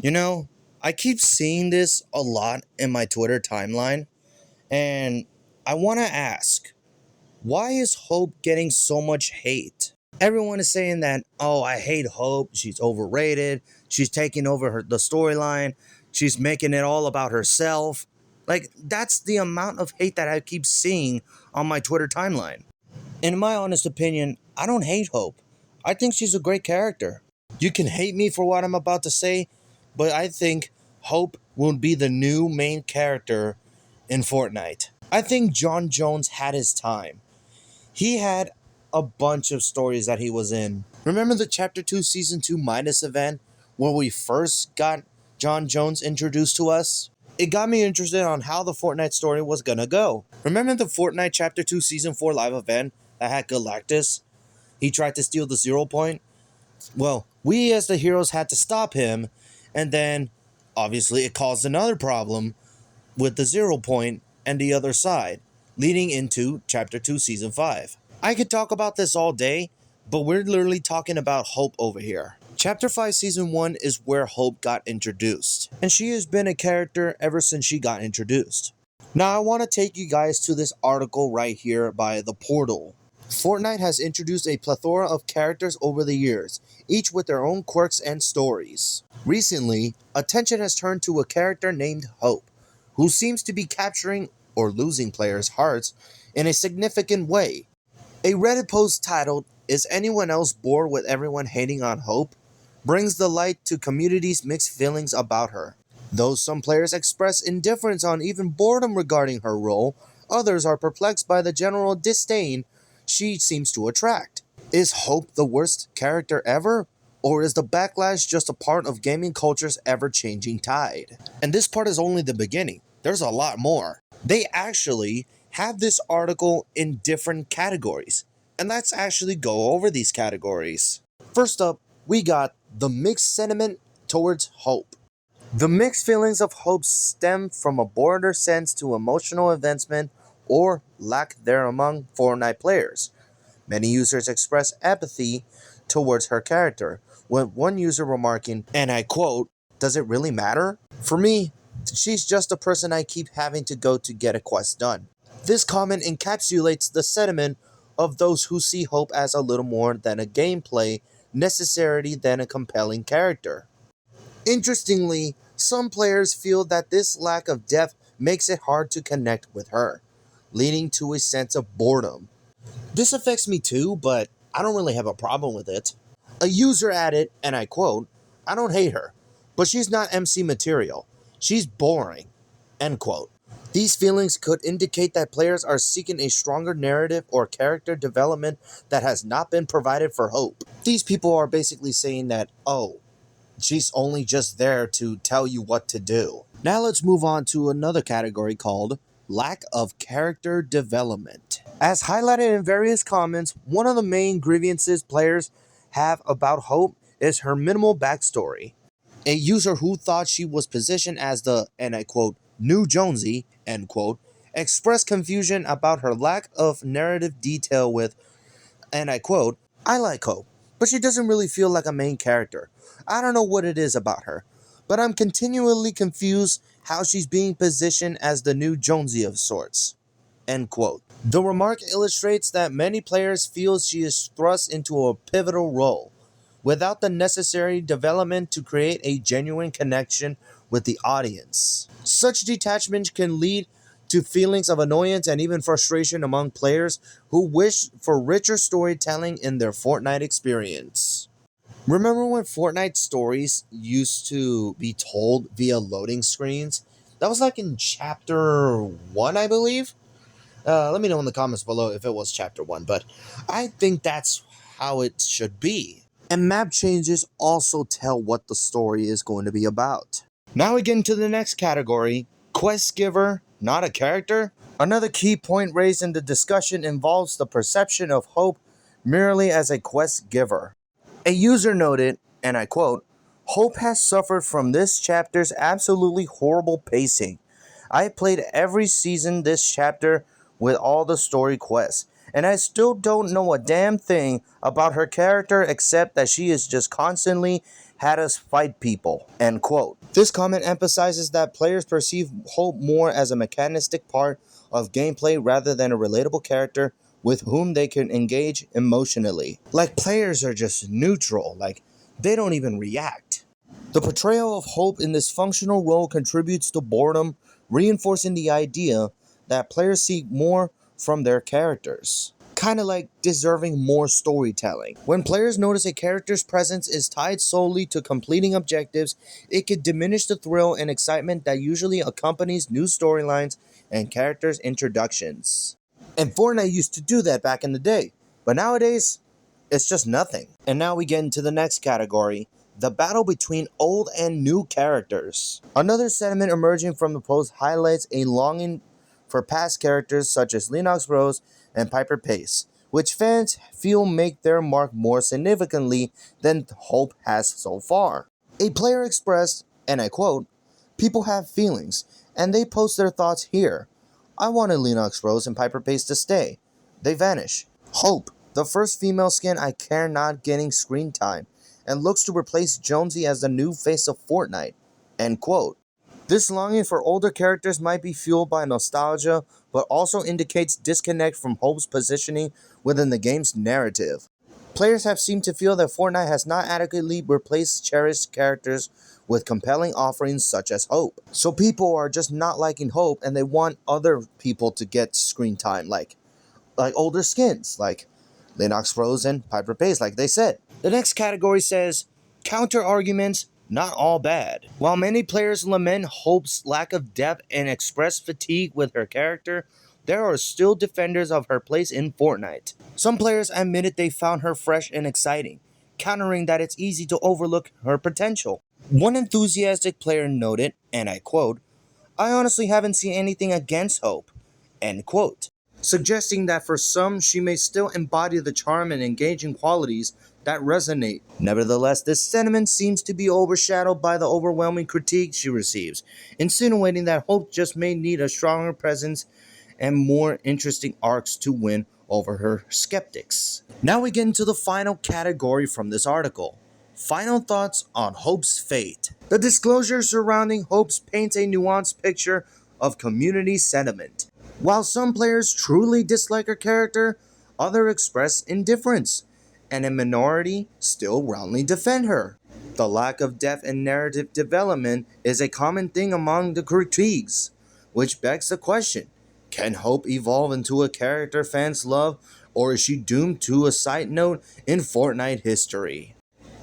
You know, I keep seeing this a lot in my Twitter timeline, and I want to ask, why is Hope getting so much hate? Everyone is saying that, oh, I hate Hope, she's overrated, she's taking over the storyline, she's making it all about herself. Like, that's the amount of hate that I keep seeing on my Twitter timeline. In my honest opinion, I don't hate Hope. I think she's a great character. You can hate me for what I'm about to say, but I think Hope will be the new main character in Fortnite. I think John Jones had his time. He had a bunch of stories that he was in. Remember the Chapter 2 Season 2 Minus event where we first got John Jones introduced to us? It got me interested on how the Fortnite story was gonna go. Remember the Fortnite Chapter 2 Season 4 live event that had Galactus? He tried to steal the 0 point. Well, we as the heroes had to stop him, and then obviously it caused another problem with the 0 point and the other side, leading into Chapter 2 Season 5. I could talk about this all day, but we're literally talking about Hope over here. Chapter 5 Season 1 is where Hope got introduced, and she has been a character ever since she got introduced. Now I want to take you guys to this article right here by The Portal. Fortnite has introduced a plethora of characters over the years, each with their own quirks and stories. Recently, attention has turned to a character named Hope, who seems to be capturing or losing players' hearts in a significant way. A Reddit post titled, "Is anyone else bored with everyone hating on Hope?" brings the light to community's mixed feelings about her. Though some players express indifference on even boredom regarding her role, others are perplexed by the general disdain she seems to attract. Is Hope the worst character ever? Or is the backlash just a part of gaming culture's ever-changing tide? And this part is only the beginning. There's a lot more. They actually have this article in different categories. And let's actually go over these categories. First up, we got the mixed sentiment towards Hope. The mixed feelings of Hope stem from a broader sense to emotional advancement or lack there among Fortnite players. Many users express apathy towards her character, with one user remarking, and I quote, "Does it really matter? For me, she's just a person I keep having to go to get a quest done." This comment encapsulates the sentiment of those who see Hope as a little more than a gameplay necessity than a compelling character. Interestingly, some players feel that this lack of depth makes it hard to connect with her, leading to a sense of boredom. This affects me too, but I don't really have a problem with it. A user added, and I quote, "I don't hate her, but she's not MC material. She's boring." End quote. These feelings could indicate that players are seeking a stronger narrative or character development that has not been provided for Hope. These people are basically saying that, oh, she's only just there to tell you what to do. Now let's move on to another category called lack of character development. As highlighted in various comments, one of the main grievances players have about Hope is her minimal backstory. A user who thought she was positioned as the, and I quote, "new Jonesy," end quote, expressed confusion about her lack of narrative detail with, and I quote, "I like Hope, but she doesn't really feel like a main character. I don't know what it is about her, but I'm continually confused how she's being positioned as the new Jonesy of sorts." End quote. The remark illustrates that many players feel she is thrust into a pivotal role, without the necessary development to create a genuine connection with the audience. Such detachment can lead to feelings of annoyance and even frustration among players who wish for richer storytelling in their Fortnite experience. Remember when Fortnite stories used to be told via loading screens? That was like in Chapter 1, I believe? Let me know in the comments below if it was Chapter 1, but I think that's how it should be. And map changes also tell what the story is going to be about. Now we get into the next category, quest giver, not a character. Another key point raised in the discussion involves the perception of Hope merely as a quest giver. A user noted, and I quote, "Hope has suffered from this chapter's absolutely horrible pacing. I played every season this chapter with all the story quests, and I still don't know a damn thing about her character except that she is just constantly had us fight people. End quote. This comment emphasizes that players perceive Hope more as a mechanistic part of gameplay rather than a relatable character with whom they can engage emotionally. Like, players are just neutral, like, they don't even react. The portrayal of Hope in this functional role contributes to boredom, reinforcing the idea that players seek more from their characters. Kind of like deserving more storytelling. When players notice a character's presence is tied solely to completing objectives, it could diminish the thrill and excitement that usually accompanies new storylines and characters' introductions. And Fortnite used to do that back in the day, but nowadays, it's just nothing. And now we get into the next category, the battle between old and new characters. Another sentiment emerging from the post highlights a longing for past characters such as Lennox Rose and Piper Pace, which fans feel make their mark more significantly than Hope has so far. A player expressed, and I quote, "People have feelings, and they post their thoughts here. I wanted Lennox Rose and Piper Pace to stay. They vanish. Hope, the first female skin I care not getting screen time, and looks to replace Jonesy as the new face of Fortnite." End quote. This longing for older characters might be fueled by nostalgia, but also indicates disconnect from Hope's positioning within the game's narrative. Players have seemed to feel that Fortnite has not adequately replaced cherished characters with compelling offerings such as Hope. So people are just not liking Hope and they want other people to get screen time, like older skins, like Lennox Rose and Piper Pace, like they said. The next category says, counter arguments, not all bad. While many players lament Hope's lack of depth and express fatigue with her character, there are still defenders of her place in Fortnite. Some players admitted they found her fresh and exciting, countering that it's easy to overlook her potential. One enthusiastic player noted, and I quote, "I honestly haven't seen anything against Hope," end quote, suggesting that for some she may still embody the charm and engaging qualities that resonate. Nevertheless, this sentiment seems to be overshadowed by the overwhelming critique she receives, insinuating that Hope just may need a stronger presence and more interesting arcs to win over her skeptics. Now we get into the final category from this article. Final thoughts on Hope's fate. The disclosure surrounding Hope's paints a nuanced picture of community sentiment. While some players truly dislike her character, others express indifference, and a minority still roundly defend her. The lack of depth and narrative development is a common thing among the critiques, which begs the question, can Hope evolve into a character fans love, or is she doomed to a side note in Fortnite history?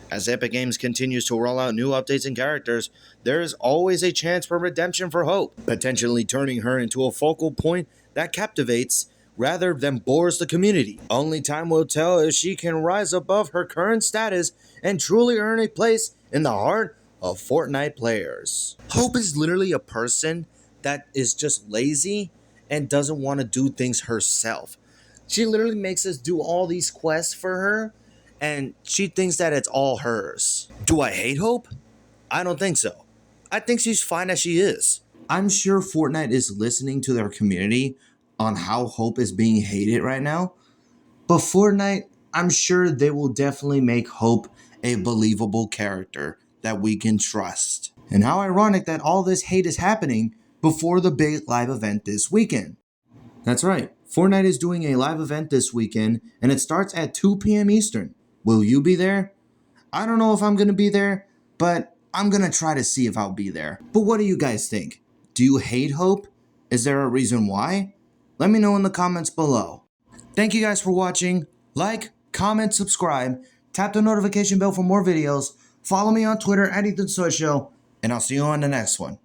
As Epic Games continues to roll out new updates and characters, there is always a chance for redemption for Hope, potentially turning her into a focal point that captivates rather than bores the community. Only time will tell if she can rise above her current status and truly earn a place in the heart of Fortnite players. Hope is literally a person that is just lazy and doesn't want to do things herself. She literally makes us do all these quests for her, and she thinks that it's all hers. Do I hate Hope? I don't think so. I think she's fine as she is. I'm sure Fortnite is listening to their community on how Hope is being hated right now, but Fortnite, I'm sure they will definitely make Hope a believable character that we can trust. And how ironic that all this hate is happening before the big live event this weekend. That's right, Fortnite is doing a live event this weekend, and it starts at 2 p.m. Eastern. Will you be there? I don't know if I'm going to be there, but I'm going to try to see if I'll be there. But what do you guys think? Do you hate Hope? Is there a reason why? Let me know in the comments below. Thank you guys for watching. Like, comment, subscribe, tap the notification bell for more videos, follow me on Twitter at EthanSoyShow, and I'll see you on the next one.